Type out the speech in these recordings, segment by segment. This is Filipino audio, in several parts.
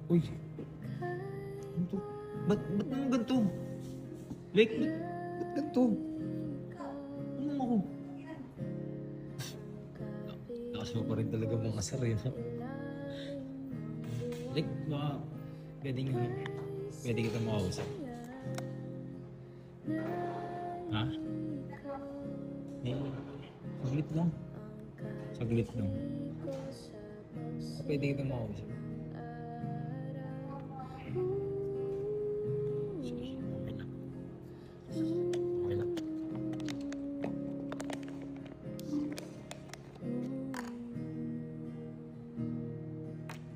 Uy, ano to? Ba't naman ganito? Like, ba't ganito? Ano ako? Lakas mo pa rin talaga mga asar eh, no? Like, baka pwede kita makausap. Ha? Eh, saglit lang. Saglit lang. Pwede kita makausap. Sige, okay lang. Okay lang.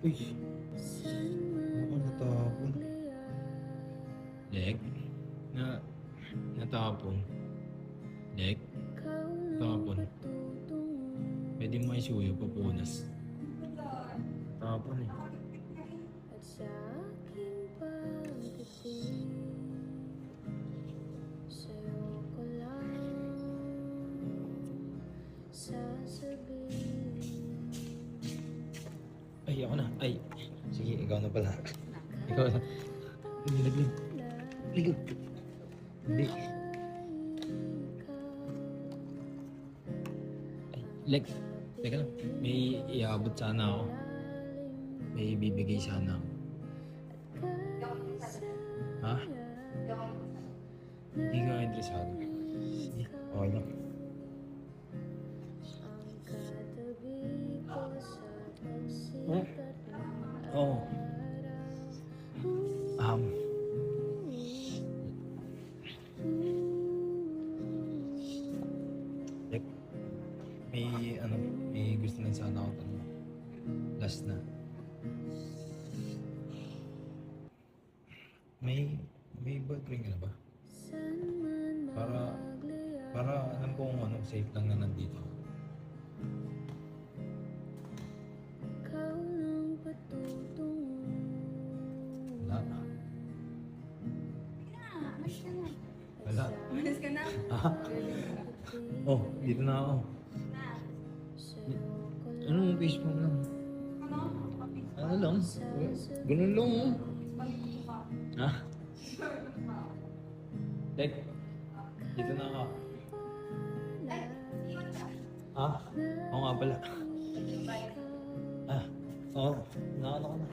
Uy, ako natapon. Leg? Natapon. Leg? Natapon. Pwede mo isuyo papunas. Natapon eh. Ay, ako na. Ay, sige, ikaw na pala. Ikaw na. Nilaglag. Ligaw. Hindi. Ay, leg. Teka lang. May iabot sana ako. May ibibigay sana ako. Ha? Hindi ka interesado. Sige, okay lang. Oh. Oh. Like, may gusto lang sana ako tanong. Last na. May boyfriend ka na ba? Para alam kong safe lang na nandito. Wala. Wala. Umalis ka na. Ah? Oh, dito na ako. Anong Facebook lang? Ano lang? Ganun lang oh. Ha? Like, dito na ako. Ha? Oo nga pala. Ah, oo. Nakano ka na.